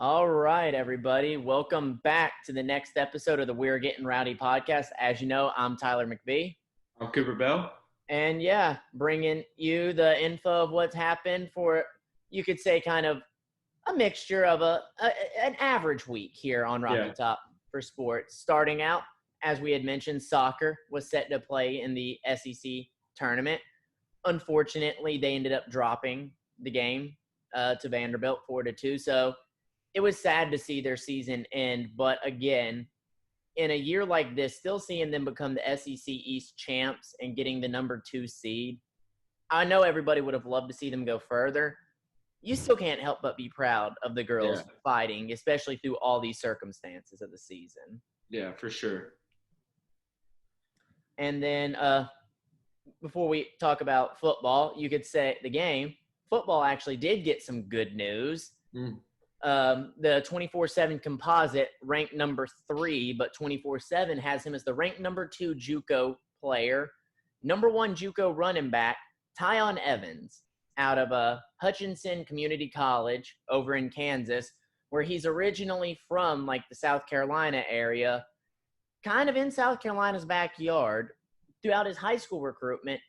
All right, everybody. Welcome back to the next episode of the We're Getting Rowdy podcast. As you know, I'm Tyler McBee. I'm Cooper Bell. And bringing you the info of what's happened for, you could say, kind of a mixture of an average week here on Rocky Top for sports. Starting out, as we had mentioned, soccer was set to play in the SEC tournament. Unfortunately, they ended up dropping the game to Vanderbilt 4-2. So it was sad to see their season end. But again, in a year like this, still seeing them become the SEC East champs and getting the number 2 seed, I know everybody would have loved to see them go further. You still can't help but be proud of the girls fighting, especially through all these circumstances of the season. Yeah, for sure. And then before we talk about football, you could say the game, football actually did get some good news. The 24/7 composite ranked number 3, but 24/7 has him as the ranked number 2 JUCO player. Number 1 JUCO running back, Tyon Evans, out of Hutchinson Community College over in Kansas, where he's originally from, like, the South Carolina area, kind of in South Carolina's backyard. Throughout his high school recruitment,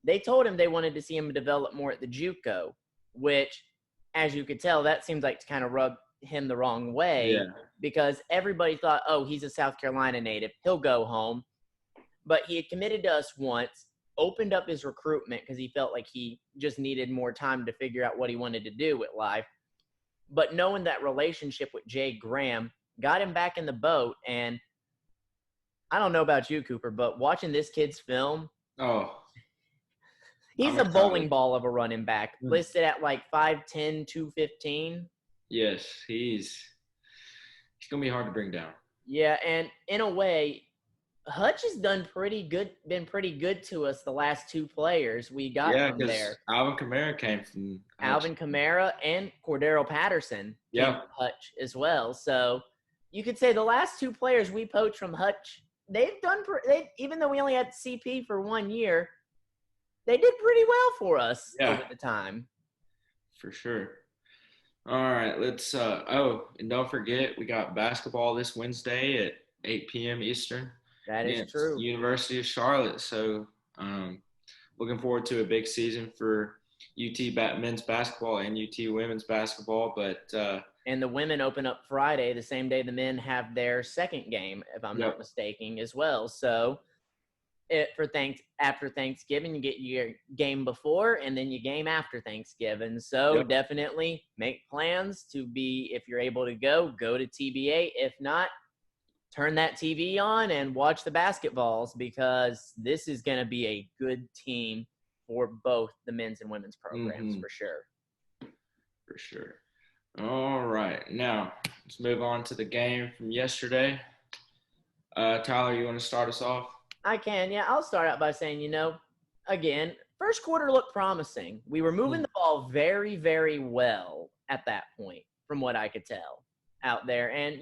they told him they wanted to see him develop more at the JUCO, which, as you could tell, that seems like to kind of rub him the wrong way because everybody thought, oh, he's a South Carolina native, he'll go home. But he had committed to us once, opened up his recruitment because he felt like he just needed more time to figure out what he wanted to do with life. But knowing that relationship with Jay Graham got him back in the boat. And I don't know about you, Cooper, but watching this kid's film, he's a bowling ball of a running back, listed at like 5'10", 215. Yes, he's going to be hard to bring down. Yeah, and in a way, Hutch has been pretty good to us the last 2 players we got from there. Alvin Kamara came from Hutch. Alvin Kamara and Cordero Patterson came from Hutch as well. So you could say the last 2 players we poached from Hutch, even though we only had CP for 1 year, they did pretty well for us over the time. For sure. All right, let's and don't forget, we got basketball this Wednesday at 8 p.m. Eastern. That is true. University of Charlotte. So looking forward to a big season for UT men's basketball and UT women's basketball. But and the women open up Friday, the same day the men have their second game, if I'm not mistaken, as well. So after Thanksgiving, you get your game before and then your game after Thanksgiving. So definitely make plans to be, if you're able to go to TBA. If not, turn that TV on and watch the basketballs because this is going to be a good team for both the men's and women's programs for sure. For sure. All right. Now, let's move on to the game from yesterday. Tyler, you want to start us off? I can, yeah. I'll start out by saying, again, first quarter looked promising. We were moving the ball very, very well at that point, from what I could tell out there. And,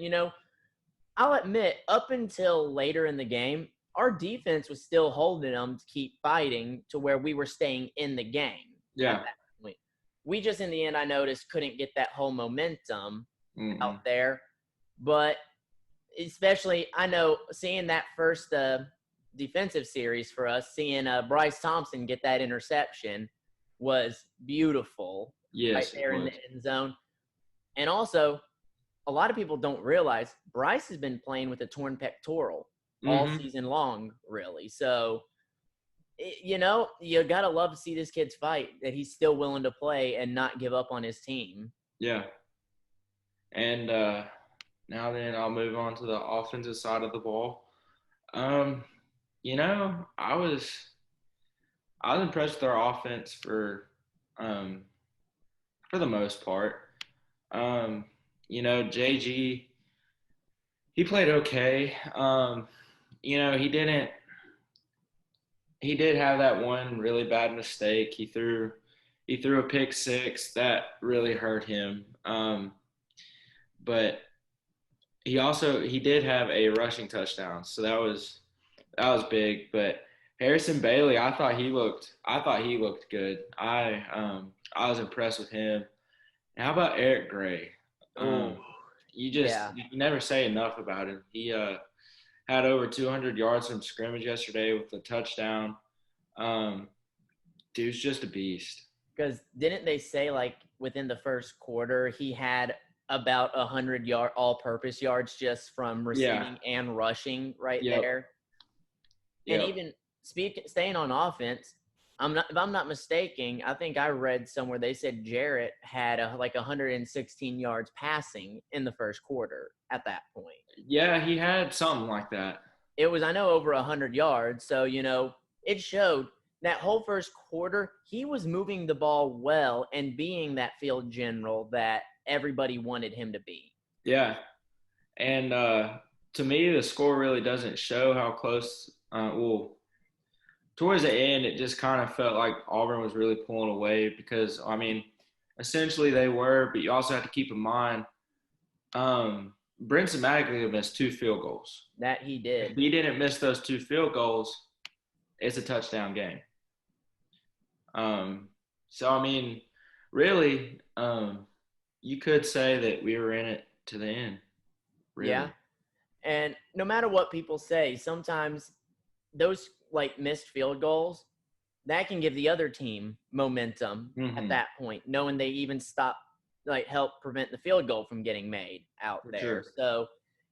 I'll admit, up until later in the game, our defense was still holding them to keep fighting to where we were staying in the game at that point. We just, in the end, I noticed, couldn't get that whole momentum out there. But especially, I know, seeing that first defensive series for us, seeing Bryce Thompson get that interception was beautiful right there in the end zone. And also, a lot of people don't realize Bryce has been playing with a torn pectoral all season long, really. So, you got to love to see this kid's fight, that he's still willing to play and not give up on his team. Yeah. And now then I'll move on to the offensive side of the ball. I was impressed with our offense for the most part. JG, he played okay. He did have that one really bad mistake. He threw a pick 6 that really hurt him. But he did have a rushing touchdown, so that was big. But Harrison Bailey, I thought he looked good. I was impressed with him. And how about Eric Gray? Yeah. you can never say enough about him. He had over 200 yards from scrimmage yesterday with a touchdown. Um, dude's just a beast. Because didn't they say like within the first quarter he had about 100 all-purpose yards just from Yeah. receiving and rushing right Yep. there? And Yep. even staying on offense, if I'm not mistaken, I think I read somewhere they said Jarrett had like 116 yards passing in the first quarter at that point. Yeah, he had something like that. It was, I know, over 100 yards. So, it showed that whole first quarter, he was moving the ball well and being that field general that everybody wanted him to be. Yeah. And to me, the score really doesn't show how close. Well, towards the end, it just kind of felt like Auburn was really pulling away because, I mean, essentially they were, but you also have to keep in mind Brinson Maglia missed 2 field goals. That he If did. he didn't miss those 2 field goals, it's a touchdown game. So, I mean, really, you could say that we were in it to the end. Really. Yeah. And no matter what people say, sometimes those like missed field goals, that can give the other team momentum at that point, knowing they even help prevent the field goal from getting made out For there. sure. So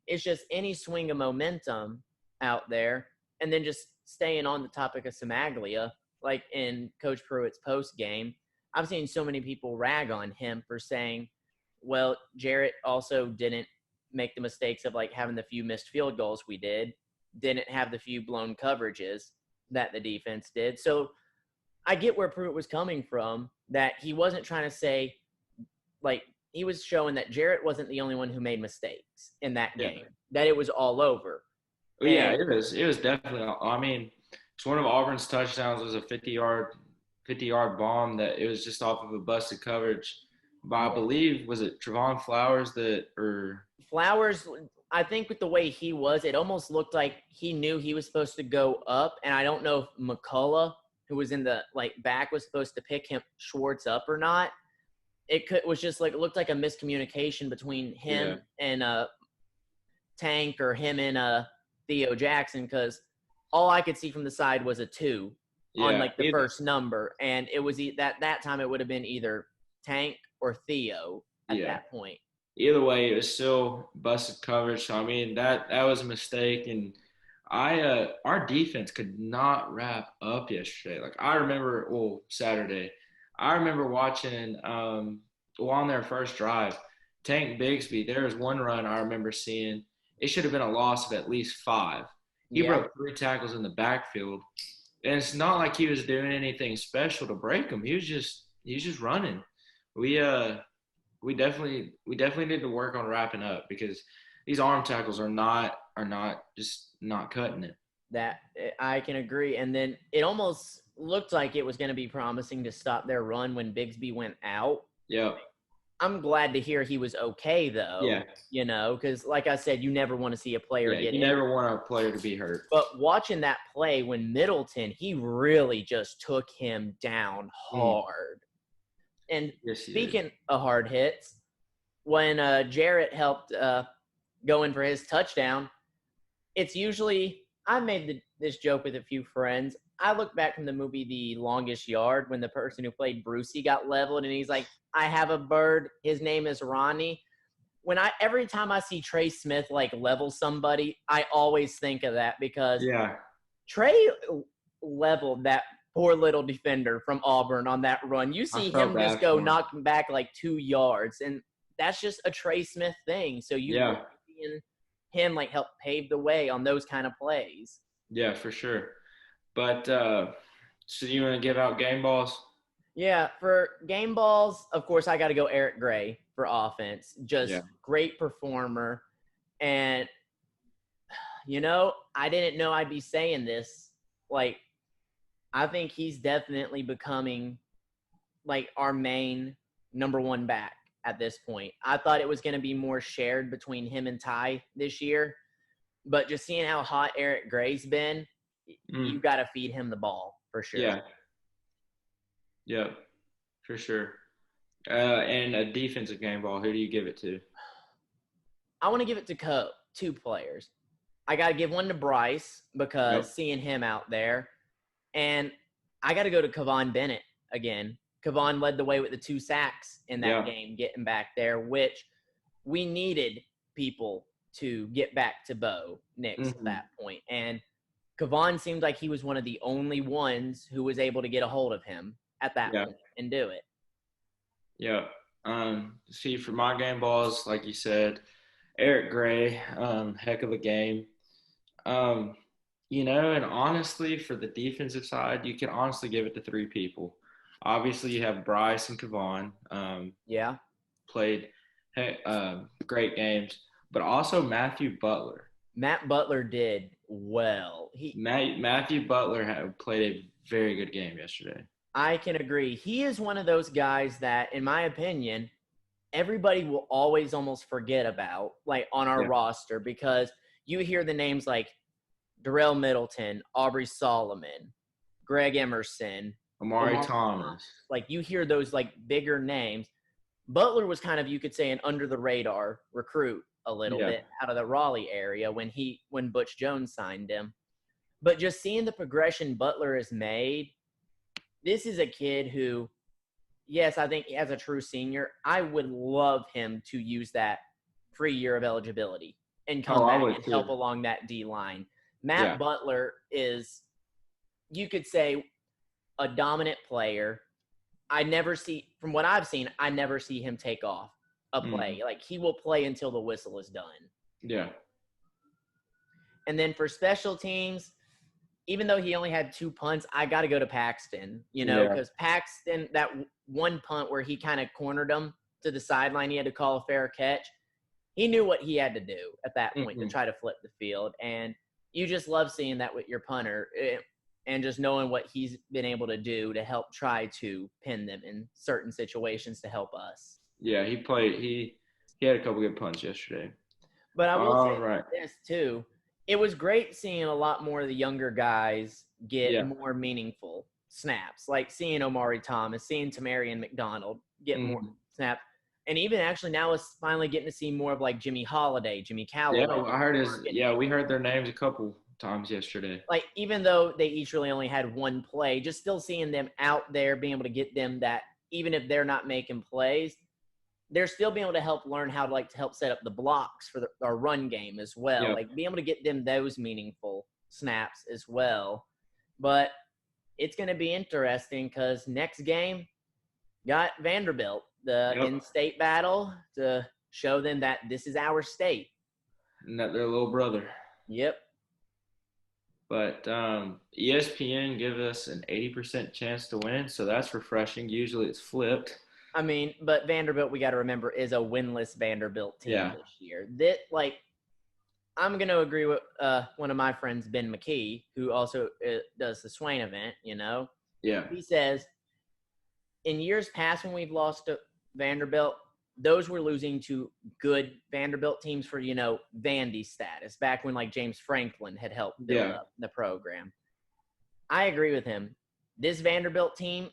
it's just any swing of momentum out there. And then just staying on the topic of Samaglia, like in Coach Pruitt's post game, I've seen so many people rag on him for saying, well, Jarrett also didn't make the mistakes of like having the few missed field goals we didn't have the few blown coverages that the defense did. So I get where Pruitt was coming from, that he wasn't trying to say, like, he was showing that Jarrett wasn't the only one who made mistakes in that game, that it was all over. Well, yeah, it was definitely. I mean, it's one of Auburn's touchdowns was a 50-yard bomb that it was just off of a busted coverage. But I believe, was it Trevon Flowers Flowers, I think with the way he was, it almost looked like he knew he was supposed to go up. And I don't know if McCullough, who was in the back, was supposed to pick him Schwartz up or not. It was just it looked like a miscommunication between him and Tank, or him and Theo Jackson, because all I could see from the side was a 2 on the first number, and it was that time it would have been either Tank or Theo at that point. Either way, it was still busted coverage. So I mean that was a mistake, and our defense could not wrap up yesterday. Like I remember, Saturday, I remember watching on their first drive, Tank Bigsby. There was one run I remember seeing. It should have been a loss of at least 5. He broke 3 tackles in the backfield, and it's not like he was doing anything special to break them. He was just running. We definitely need to work on wrapping up, because these arm tackles are not cutting it. That I can agree. And then it almost looked like it was going to be promising to stop their run when Bigsby went out. Yeah. I'm glad to hear he was okay, though. Yeah. Because like I said, you never want to see a player get you never want a player to be hurt. But watching that play when Middleton, he really just took him down hard. And speaking of hard hits, when Jarrett helped go in for his touchdown, it's usually – I made this joke with a few friends. I look back from the movie The Longest Yard when the person who played Brucey got leveled, and he's like, I have a bird. His name is Ronnie. Every time I see Trey Smith level somebody, I always think of that, because Trey leveled that poor little defender from Auburn on that run. You see him just go knock him back 2 yards, and that's just a Trey Smith thing. So you seeing him help pave the way on those kind of plays. Yeah, for sure. But so you want to give out game balls? Yeah, for game balls, of course, I got to go Eric Gray for offense. Just great performer. And, I didn't know I'd be saying this. I think he's definitely becoming, our main number 1 back at this point. I thought it was going to be more shared between him and Ty this year. But just seeing how hot Eric Gray's been, you've got to feed him the ball for sure. Yeah, for sure. And a defensive game ball, who do you give it to? I want to give it to two players. I got to give one to Bryce because seeing him out there, and I got to go to Kevon Bennett again. Kevon led the way with the 2 sacks in that game, getting back there, which we needed people to get back to Bo Nix at that point. And Kevon seemed like he was one of the only ones who was able to get a hold of him at that point and do it. Yeah. See, for my game balls, like you said, Eric Gray, heck of a game. And honestly, for the defensive side, you can honestly give it to 3 people. Obviously, you have Bryce and Kevon. Played great games, but also Matthew Butler. Matt Butler did well. Matthew Butler played a very good game yesterday. I can agree. He is one of those guys that, in my opinion, everybody will always almost forget about, like on our roster, because you hear the names like Darrell Middleton, Aubrey Solomon, Greg Emerson, Amari Thomas. Like you hear those like bigger names. Butler was kind of, you could say, an under the radar recruit a little bit out of the Raleigh area when Butch Jones signed him. But just seeing the progression Butler has made, this is a kid who, yes, I think as a true senior, I would love him to use that free year of eligibility and come back and help along that D line. Matt Butler is, you could say, a dominant player. From what I've seen, I never see him take off a play. Like, he will play until the whistle is done. Yeah. And then for special teams, even though he only had 2 punts, I got to go to Paxton, because Paxton, that one punt where he kind of cornered him to the sideline, he had to call a fair catch. He knew what he had to do at that point to try to flip the field. And you just love seeing that with your punter and just knowing what he's been able to do to help try to pin them in certain situations to help us. Yeah, he had a couple good punts yesterday. But I will say this too. It was great seeing a lot more of the younger guys get more meaningful snaps, like seeing Omari Thomas, seeing Tamarian McDonald get more snaps. And even actually now it's finally getting to see more of like Jimmy Holiday, Jimmy Callaway. Yeah, we heard their names a couple times yesterday. Like, even though they each really only had one play, just still seeing them out there, being able to get them that, even if they're not making plays, they're still being able to help learn how to help set up the blocks for our run game as well. Yeah. Like, being able to get them those meaningful snaps as well. But it's going to be interesting because next game got Vanderbilt, the in-state battle, to show them that this is our state. And that their little brother. Yep. But ESPN gives us an 80% chance to win, so that's refreshing. Usually it's flipped. I mean, but Vanderbilt, we got to remember, is a winless Vanderbilt team this year. I'm going to agree with one of my friends, Ben McKee, who also does the Swain event, Yeah. He says, in years past when we've lost to Vanderbilt, those were losing to good Vanderbilt teams for, Vandy status, back when, James Franklin had helped build up the program. I agree with him. This Vanderbilt team,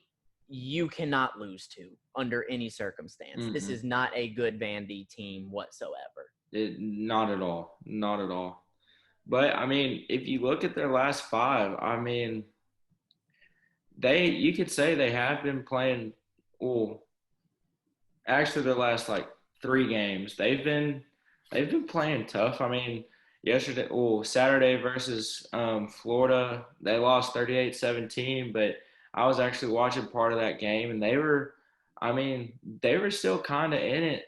you cannot lose to under any circumstance. Mm-hmm. This is not a good Vandy team whatsoever. Not at all. Not at all. But, if you look at their last 5, you could say they have been playing actually their last 3 games. They've been playing tough. Saturday versus Florida, they lost 38-17, but I was actually watching part of that game, and they were still kind of in it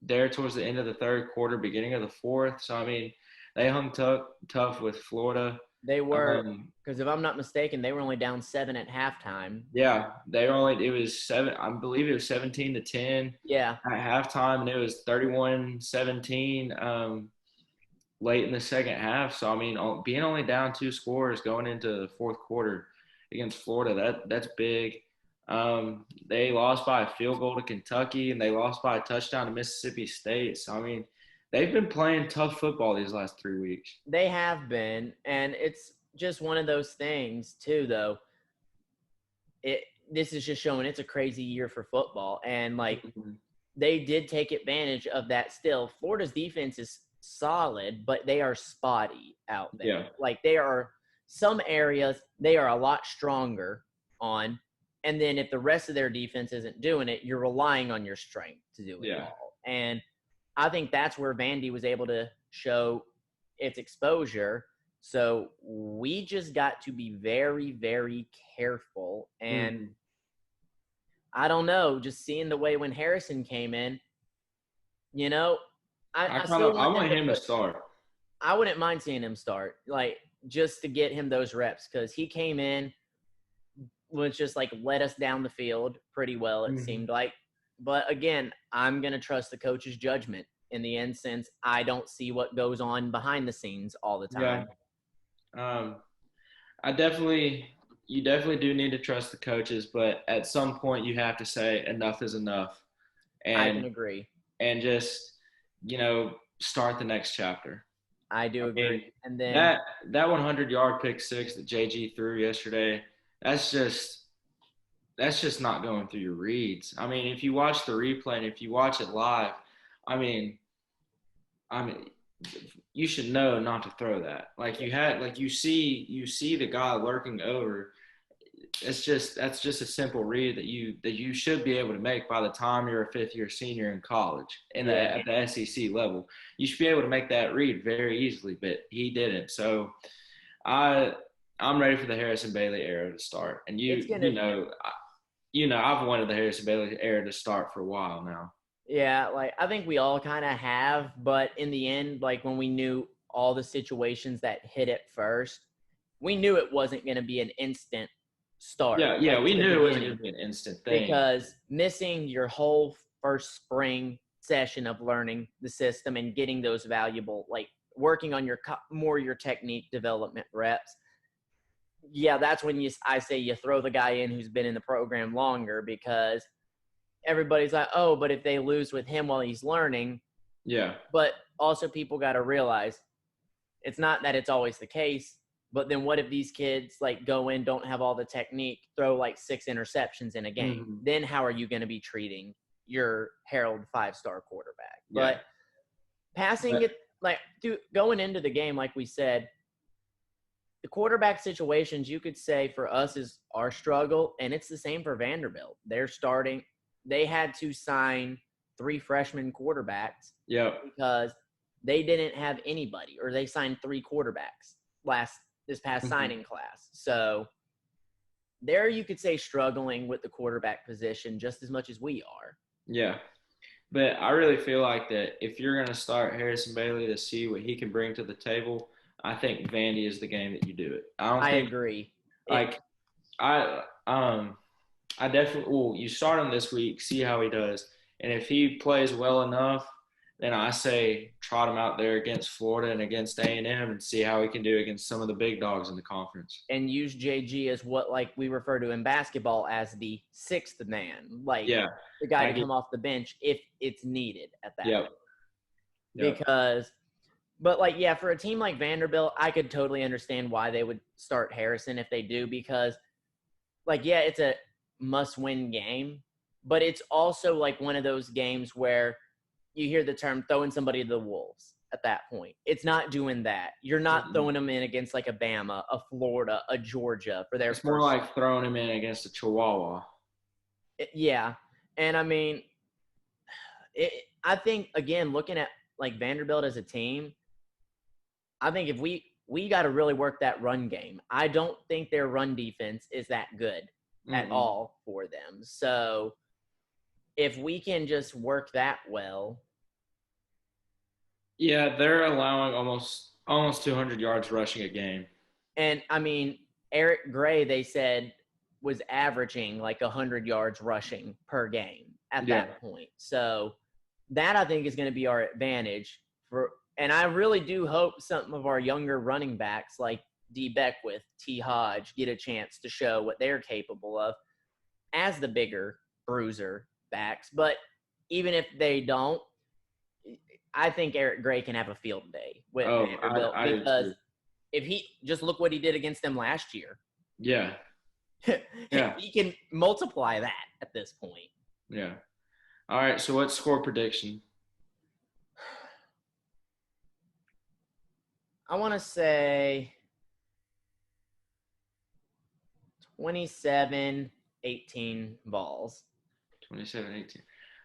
there towards the end of the third quarter, beginning of the fourth. So, they hung tough with Florida. They were, because if I'm not mistaken, they were only down 7 at halftime. Yeah, it was 7. I believe it was 17-10. Yeah. At halftime, and it was 31-17 late in the second half. So, being only down 2 scores going into the fourth quarter against Florida, that's big. They lost by a field goal to Kentucky, and they lost by a touchdown to Mississippi State. So, they've been playing tough football these last 3 weeks. They have been, and it's just one of those things, too, though. This is just showing it's a crazy year for football. And, they did take advantage of that still. Florida's defense is solid, but they are spotty out there. Yeah. Like they are some areas they are a lot stronger on. And then if the rest of their defense isn't doing it, you're relying on your strength to do it all. And I think that's where Vandy was able to show its exposure. So we just got to be very, very careful. And I don't know, just seeing the way when Harrison came in, you know, I still want him to start. I wouldn't mind seeing him start, like just to get him those reps, because he came in, was just like let us down the field pretty well, it seemed like. But again, I'm going to trust the coach's judgment in the end, since I don't see what goes on behind the scenes all the time. Yeah. You definitely do need to trust the coaches, but at some point you have to say enough is enough. And I can agree. And just, start the next chapter. I do agree. And then that 100-yard pick six that JG threw yesterday, that's just not going through your reads. I mean, if you watch the replay and if you watch it live, I mean, you should know not to throw that. Like you see the guy lurking over. That's just a simple read that you should be able to make by the time you're a fifth-year senior in college at the SEC level. You should be able to make that read very easily, but he didn't. So I'm ready for the Harrison Bailey era to start. And I've wanted the Harrison Bailey era to start for a while now. Yeah, like I think we all kind of have, but in the end, like when we knew all the situations that hit it first, we knew it wasn't going to be an instant start. Yeah, we knew it wasn't going to be an instant thing. Because missing your whole first spring session of learning the system and getting those valuable, like working on your technique development reps. Yeah, that's when I say you throw the guy in who's been in the program longer, because everybody's like, oh, but if they lose with him while he's learning. Yeah. But also people got to realize it's not that it's always the case, but then what if these kids like go in, don't have all the technique, throw like 6 interceptions in a game? Then how are you going to be treating your herald 5-star quarterback? Yeah. But passing it, like going into the game, like we said, the quarterback situations, you could say for us is our struggle, and it's the same for Vanderbilt. They had to sign 3 freshman quarterbacks because they didn't have anybody, or they signed 3 quarterbacks this past signing class. So there you could say struggling with the quarterback position just as much as we are. Yeah. But I really feel like that if you're going to start Harrison Bailey to see what he can bring to the table, I think Vandy is the game that you do it. I agree. Like, I definitely you start him this week, see how he does. And if he plays well enough, then I say trot him out there against Florida and against A&M and see how he can do against some of the big dogs in the conference. And use JG as what like we refer to in basketball as the 6th man. Like the guy to come off the bench if it's needed at that point. Because but for a team like Vanderbilt, I could totally understand why they would start Harrison if they do, because it's a must-win game, but it's also like one of those games where you hear the term throwing somebody to the wolves at that point. It's not doing that. You're not throwing them in against like a Bama, a Florida, a Georgia for their. It's more like throwing him in against a Chihuahua. Yeah. And I mean, I think, again, looking at like Vanderbilt as a team, I think if we got to really work that run game. I don't think their run defense is that good at all for them. So if we can just work that well. Yeah, they're allowing almost 200 yards rushing a game. And, I mean, Eric Gray, they said, was averaging like 100 yards rushing per game at that point. So that, I think, is going to be our advantage. And I really do hope some of our younger running backs like D. Beckwith, T. Hodge get a chance to show what they're capable of as the bigger bruiser backs. But even if they don't, I think Eric Gray can have a field day with Vanderbilt, because if he just look what he did against them last year. Yeah. He can multiply that at this point. Yeah. All right. So what's score prediction? I want to say 27-18 balls. 27-18.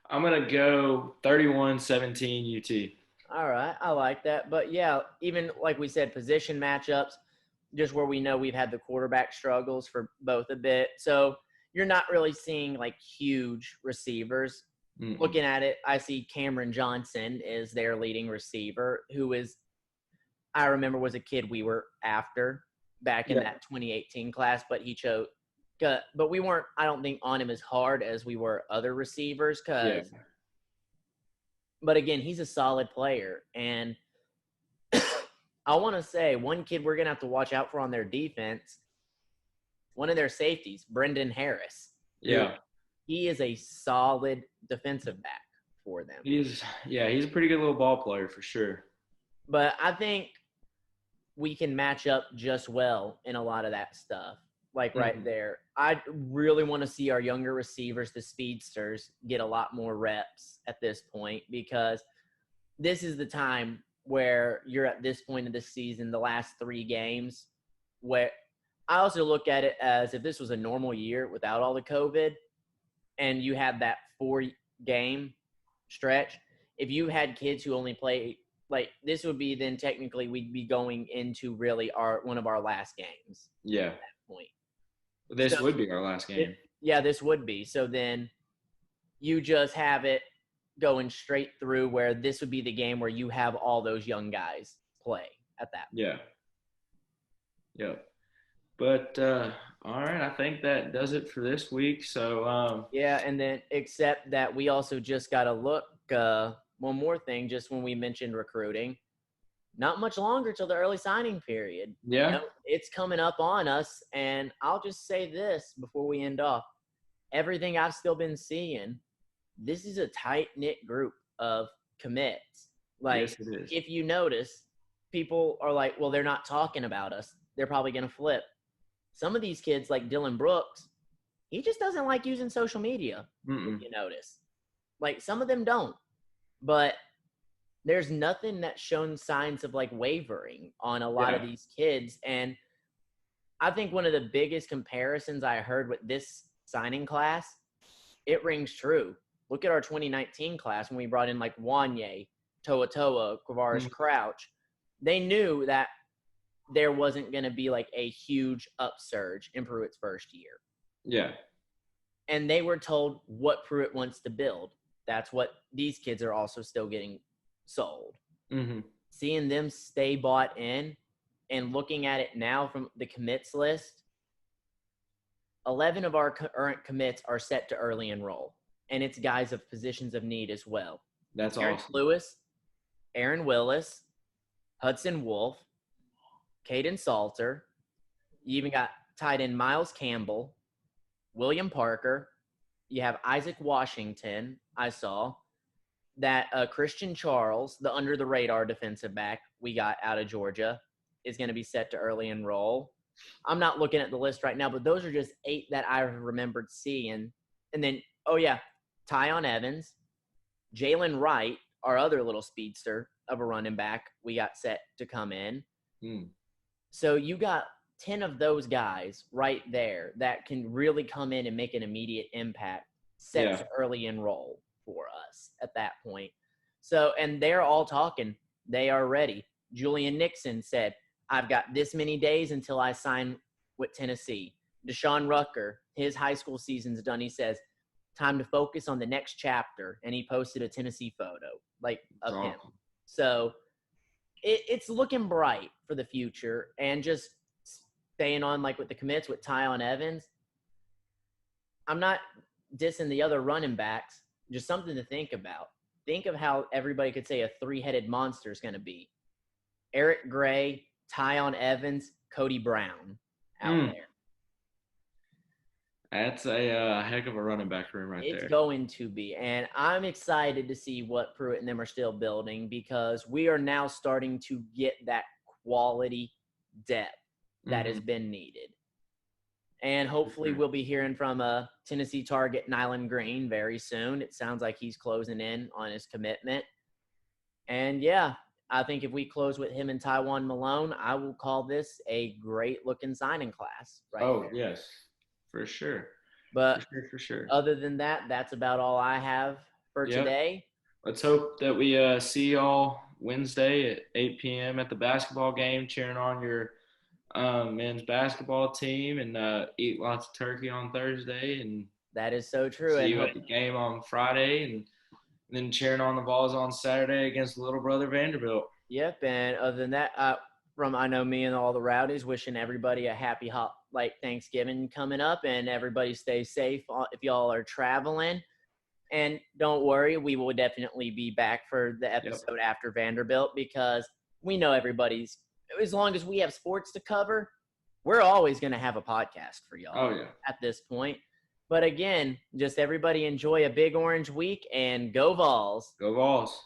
I'm gonna go 31-17 UT. All right, I like that. But yeah, even like we said, position matchups, just where we know we've had the quarterback struggles for both a bit. So you're not really seeing like huge receivers. Mm-mm. Looking at it, I see Cameron Johnson is their leading receiver, who is, I remember, was a kid we were after back in that 2018 class, but he chose. But we weren't, I don't think, on him as hard as we were other receivers. But again, he's a solid player. And I want to say one kid we're going to have to watch out for on their defense, one of their safeties, Brendan Harris. Yeah. He is a solid defensive back for them. He's a pretty good little ball player for sure. But I think we can match up just well in a lot of that stuff. Like right there. I really want to see our younger receivers, the speedsters, get a lot more reps at this point, because this is the time where you're at this point of the season, the last 3 games, where I also look at it as if this was a normal year without all the COVID and you had that 4-game stretch. If you had kids who only play, like, this would be then technically we'd be going into really one of our last games. Yeah. At that point. This would be our last game. This would be. So then you just have it going straight through where this would be the game where you have all those young guys play at that point. Yeah. But all right, I think that does it for this week. So and then except that we also just got to look one more thing, just when we mentioned recruiting. Not much longer till the early signing period. Yeah. It's coming up on us, and I'll just say this before we end off. Everything I've still been seeing, this is a tight-knit group of commits. Like, yes, it is. If you notice, people are like, well, they're not talking about us. They're probably going to flip. Some of these kids, like Dylan Brooks, he just doesn't like using social media, if you notice. Like, some of them don't. But there's nothing that's shown signs of, like, wavering on a lot of these kids. And I think one of the biggest comparisons I heard with this signing class, it rings true. Look at our 2019 class when we brought in, like, Wanye, Toa, Quavaris Crouch. They knew that there wasn't going to be, like, a huge upsurge in Pruitt's first year. Yeah. And they were told what Pruitt wants to build. That's what these kids are also still getting sold. Seeing them stay bought in and looking at it now from the commits list, 11 of our current commits are set to early enroll, and it's guys of positions of need as well. That's Aaron awesome. Lewis, Aaron Willis, Hudson Wolf, Caden Salter. You even got tight end Miles Campbell, William Parker. You have Isaac Washington, I saw. That Christian Charles, the under-the-radar defensive back we got out of Georgia, is going to be set to early enroll. I'm not looking at the list right now, but those are just 8 that I remembered seeing. And then, Tyon Evans, Jalen Wright, our other little speedster of a running back, we got set to come in. So you got 10 of those guys right there that can really come in and make an immediate impact, set to early enroll for us at that point. So, and they're all talking. They are ready. Julian Nixon said, I've got this many days until I sign with Tennessee. Deshaun Rucker, his high school season's done. He says, time to focus on the next chapter. And he posted a Tennessee photo, like, of him. So it's looking bright for the future. And just staying on, like, with the commits with Tyon Evans, I'm not dissing the other running backs. Just something to think about. Think of how everybody could say a 3-headed monster is going to be. Eric Gray, Tyon Evans, Cody Brown out there. That's a heck of a running back room right there. It's going to be. And I'm excited to see what Pruitt and them are still building, because we are now starting to get that quality depth that has been needed. And hopefully we'll be hearing from a Tennessee target, Nyland Green, very soon. It sounds like he's closing in on his commitment. And yeah, I think if we close with him and Taiwan Malone, I will call this a great looking signing class. There. Yes, for sure. But for sure. Other than that, that's about all I have for today. Let's hope that we see y'all Wednesday at 8 p.m. at the basketball game, cheering on your men's basketball team, and eat lots of turkey on Thursday. And that is so true. See you at the game on Friday, and then cheering on the Vols on Saturday against little brother Vanderbilt. Yep. And other than that, I know me and all the Rowdies, wishing everybody a happy Thanksgiving coming up, and everybody stay safe if y'all are traveling. And don't worry, we will definitely be back for the episode after Vanderbilt, because we know everybody's, as long as we have sports to cover, we're always going to have a podcast for y'all at this point. But again, just everybody enjoy a big orange week, and go Vols. Go Vols.